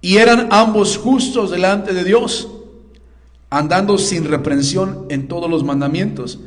Y eran ambos justos delante de Dios, andando sin reprensión en todos los mandamientos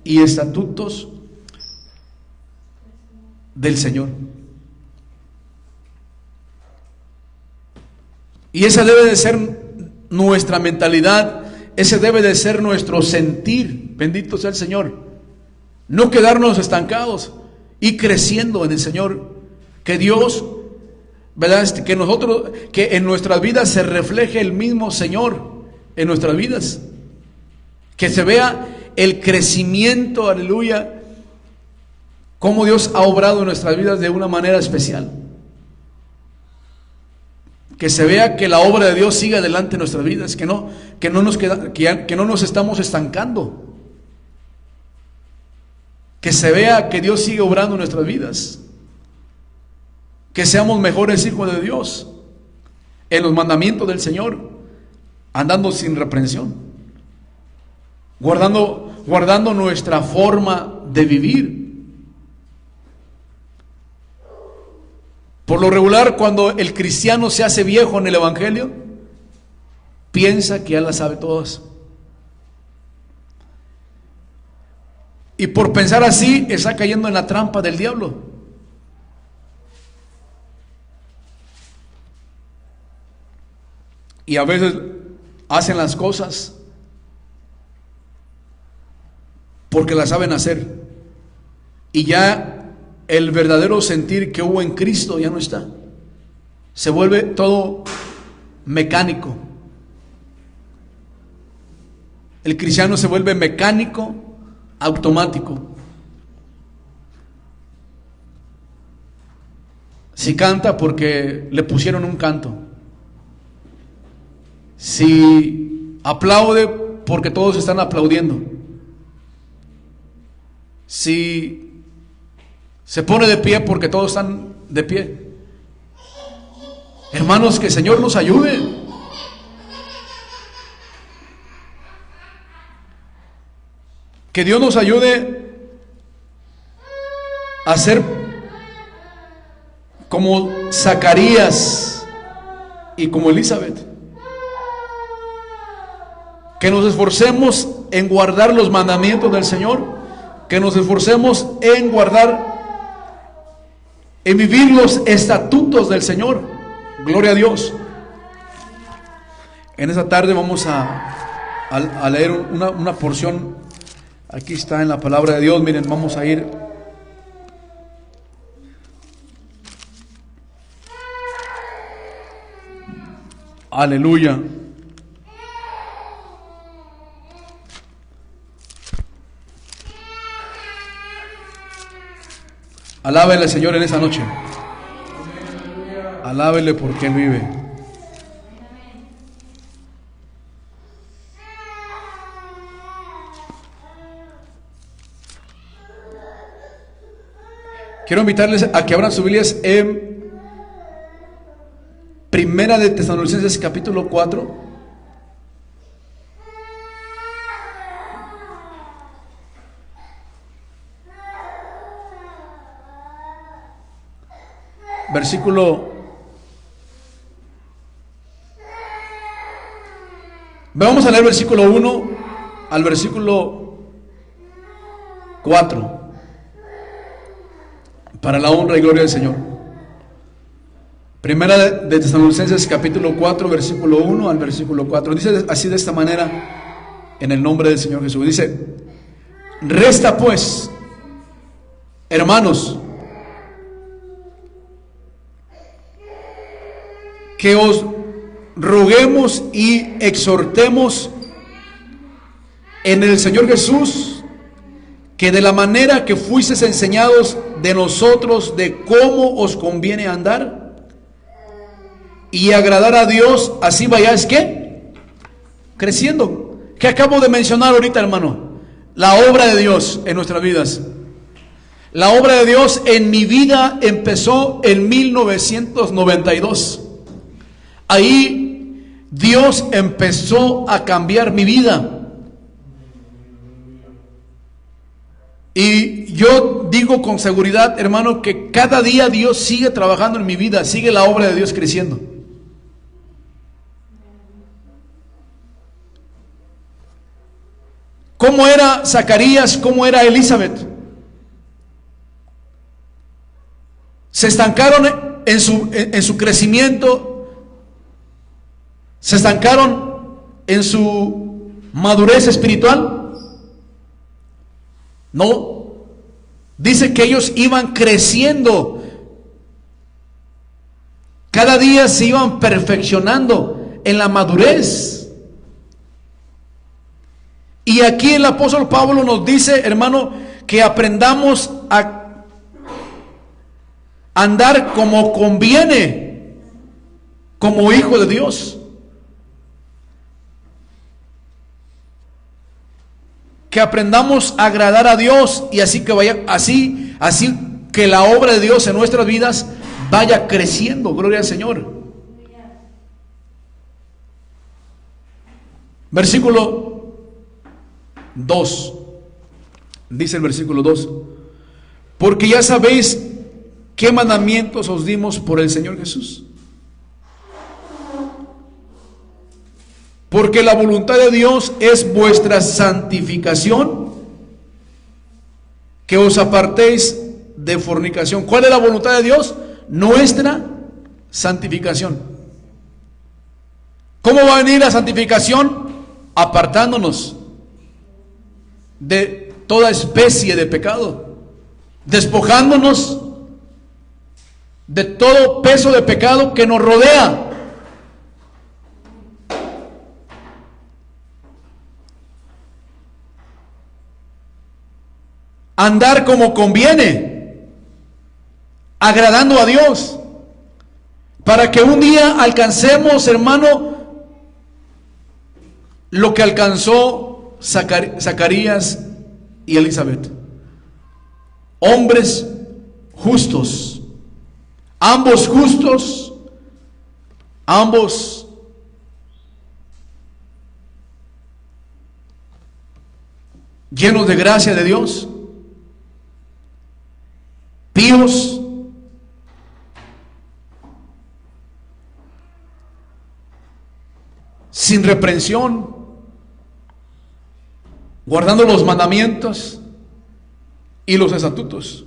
y estatutos del Señor. Y esa debe de ser nuestra mentalidad, ese debe de ser nuestro sentir. Bendito sea el Señor. No quedarnos estancados y creciendo en el Señor. Que Dios, ¿verdad? Que en nuestras vidas se refleje el mismo Señor en nuestras vidas. Que se vea el crecimiento, aleluya, cómo Dios ha obrado en nuestras vidas de una manera especial. Que se vea que la obra de Dios sigue adelante en nuestras vidas, que no nos estamos estancando. Que se vea que Dios sigue obrando en nuestras vidas. Que seamos mejores hijos de Dios en los mandamientos del Señor, andando sin reprensión, guardando nuestra forma de vivir. Por lo regular, cuando el cristiano se hace viejo en el evangelio, piensa que ya las sabe todas. Y por pensar así, está cayendo en la trampa del diablo. Y a veces hacen las cosas porque las saben hacer. Y ya el verdadero sentir que hubo en Cristo ya no está. Se vuelve todo mecánico. El cristiano se vuelve mecánico, automático. Si canta porque le pusieron un canto. Si aplaude porque todos están aplaudiendo. Si se pone de pie porque todos están de pie. Hermanos, que el Señor nos ayude. Que Dios nos ayude a ser como Zacarías y como Elizabeth. Que nos esforcemos en guardar los mandamientos del Señor. Que nos esforcemos en guardar, en vivir los estatutos del Señor. Gloria a Dios. En esta tarde vamos a leer una porción. Aquí está en la palabra de Dios. Miren, vamos a ir aleluya. Alábele, Señor, en esa noche. Alábele porque Él vive. Quiero invitarles a que abran sus Biblias en Primera de Tesalonicenses capítulo 4. Vamos a leer versículo 1 al versículo 4 para la honra y gloria del Señor. Primera de Tesalonicenses capítulo 4 versículo 1 al versículo 4. Dice así, de esta manera, en el nombre del Señor Jesús. Dice: resta pues, hermanos, que os roguemos y exhortemos en el Señor Jesús, que de la manera que fuisteis enseñados de nosotros, de cómo os conviene andar y agradar a Dios, así vayáis, ¿qué? Creciendo. Que acabo de mencionar ahorita, hermano, la obra de Dios en nuestras vidas. La obra de Dios en mi vida empezó en 1992. Ahí Dios empezó a cambiar mi vida. Y yo digo con seguridad, hermano, que cada día Dios sigue trabajando en mi vida, sigue la obra de Dios creciendo. ¿Cómo era Zacarías? ¿Cómo era Elizabeth? Se estancaron en su crecimiento, se estancaron en su madurez espiritual. No, dice que ellos iban creciendo, cada día se iban perfeccionando en la madurez. Y aquí el apóstol Pablo nos dice, hermano, que aprendamos a andar como conviene, como hijo de Dios. Que aprendamos a agradar a Dios y así que la obra de Dios en nuestras vidas vaya creciendo. Gloria al Señor. Versículo 2. Dice el versículo 2: porque ya sabéis qué mandamientos os dimos por el Señor Jesús. Porque la voluntad de Dios es vuestra santificación, que os apartéis de fornicación. ¿Cuál es la voluntad de Dios? Nuestra santificación. ¿Cómo va a venir la santificación? Apartándonos de toda especie de pecado, despojándonos de todo peso de pecado que nos rodea. Andar como conviene, agradando a Dios, para que un día alcancemos, hermano, lo que alcanzó Zacarías y Elizabeth. Hombres justos, ambos justos, ambos llenos de gracia de Dios, píos, sin reprensión, guardando los mandamientos y los estatutos.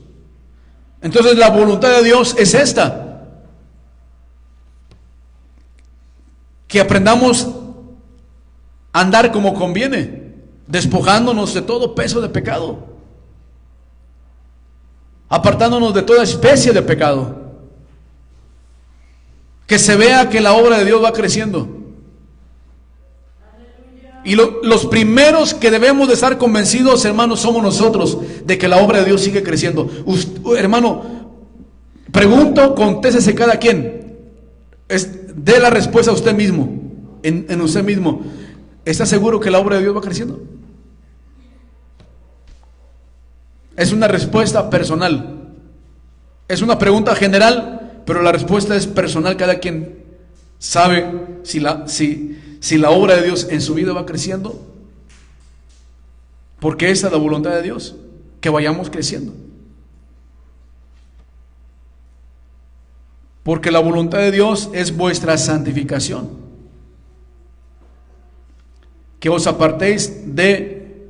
Entonces la voluntad de Dios es esta: que aprendamos a andar como conviene, despojándonos de todo peso de pecado, apartándonos de toda especie de pecado, que se vea que la obra de Dios va creciendo. Y los primeros que debemos de estar convencidos, hermanos, somos nosotros de que la obra de Dios sigue creciendo. Hermano, pregunto, contéstese cada quien, dé la respuesta a usted mismo, en usted mismo. ¿Está seguro que la obra de Dios va creciendo? Es una respuesta personal, es una pregunta general, pero la respuesta es personal. Cada quien sabe si la obra de Dios en su vida va creciendo, porque esa es la voluntad de Dios, que vayamos creciendo. Porque la voluntad de Dios es vuestra santificación, que os apartéis de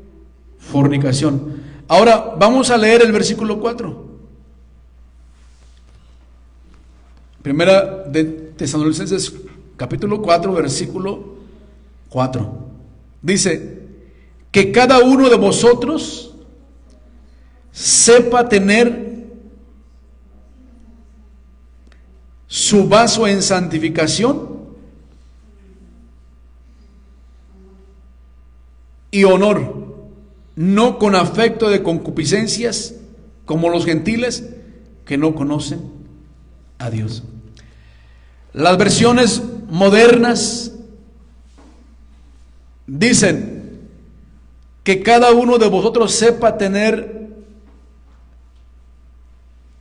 fornicación. Ahora vamos a leer el versículo 4. Primera de Tesalonicenses capítulo 4, versículo 4. Dice: que cada uno de vosotros sepa tener su vaso en santificación y honor, no con afecto de concupiscencias, como los gentiles que no conocen a Dios. Las versiones modernas dicen que cada uno de vosotros sepa tener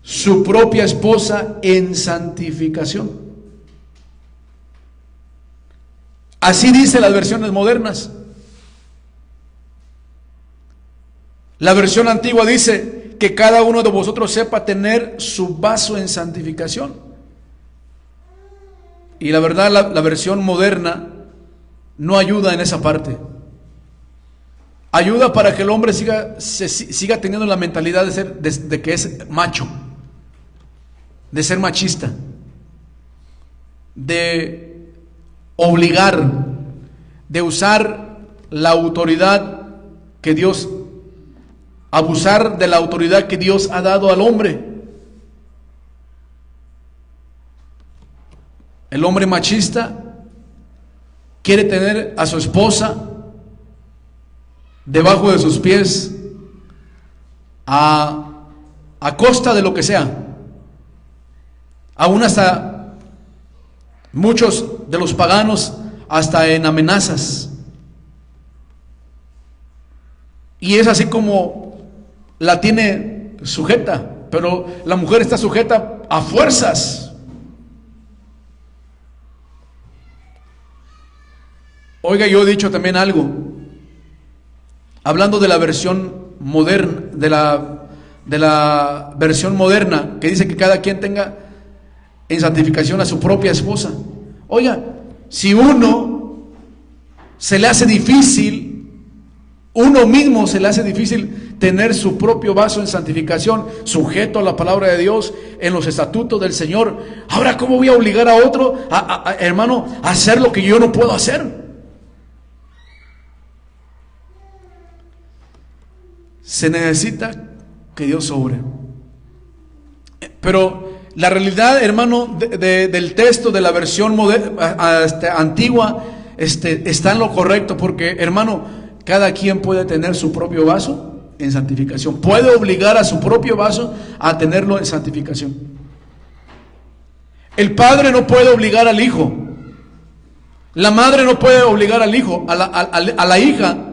su propia esposa en santificación. Así dice las versiones modernas. La versión antigua dice que cada uno de vosotros sepa tener su vaso en santificación. Y la verdad, la versión moderna no ayuda en esa parte. ayuda para que el hombre siga teniendo la mentalidad de que es macho, de ser machista, de obligar, de usar la autoridad que Dios, abusar de la autoridad que Dios ha dado al hombre. El hombre machista quiere tener a su esposa debajo de sus pies a costa de lo que sea. Aún hasta muchos de los paganos, hasta en amenazas. Y es así como la tiene sujeta, pero la mujer está sujeta a fuerzas. Oiga, yo he dicho también algo, hablando de la versión moderna, de la versión moderna, que dice que cada quien tenga en santificación a su propia esposa. Oiga, si uno se le hace difícil, uno mismo se le hace difícil tener su propio vaso en santificación, sujeto a la palabra de Dios, en los estatutos del Señor, ahora ¿cómo voy a obligar a otro, hermano, a hacer lo que yo no puedo hacer? Se necesita que Dios obre. Pero la realidad, hermano, del texto de la versión antigua está en lo correcto, porque, hermano, cada quien puede tener su propio vaso en santificación. Puede obligar a su propio vaso a tenerlo en santificación. El padre no puede obligar al hijo. La madre no puede obligar al hijo, a la hija.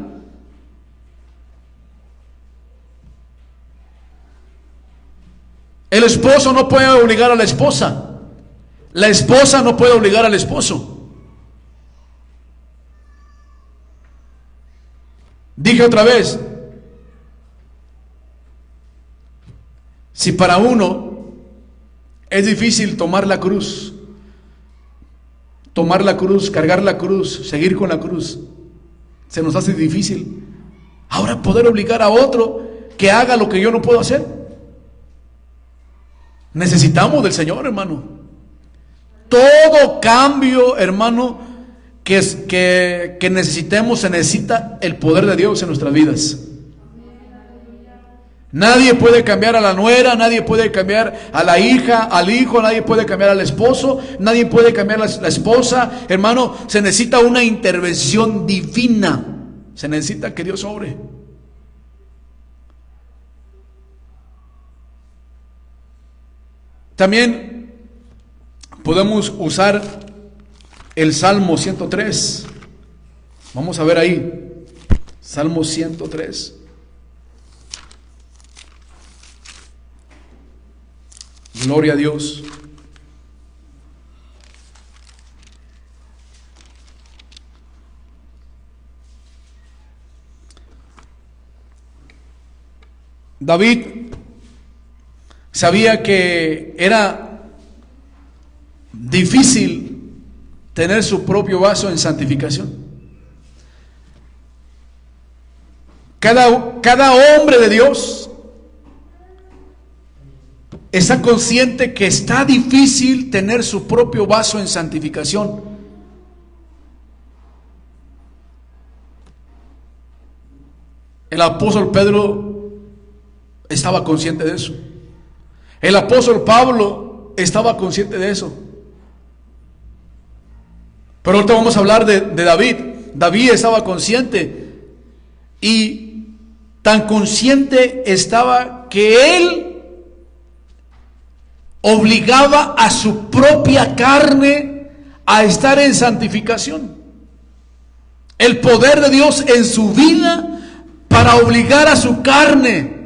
El esposo no puede obligar a la esposa. La esposa no puede obligar al esposo. Dije otra vez, si para uno es difícil tomar la cruz, cargar la cruz, seguir con la cruz, se nos hace difícil, ahora poder obligar a otro que haga lo que yo no puedo hacer. Necesitamos del Señor, hermano. Todo cambio, hermano, que necesitemos, se necesita el poder de Dios en nuestras vidas. Nadie puede cambiar a la nuera, nadie puede cambiar a la hija, al hijo, nadie puede cambiar al esposo, nadie puede cambiar a la esposa. Hermano, se necesita una intervención divina. Se necesita que Dios obre. También podemos usar el Salmo 103. Vamos a ver ahí. Salmo 103. Gloria a Dios. David sabía que era difícil tener su propio vaso en santificación. Cada hombre de Dios está consciente que está difícil tener su propio vaso en santificación. El apóstol Pedro estaba consciente de eso. El apóstol Pablo estaba consciente de eso. Pero ahorita vamos a hablar de David. David estaba consciente, y tan consciente estaba que él obligaba a su propia carne a estar en santificación. El poder de Dios en su vida para obligar a su carne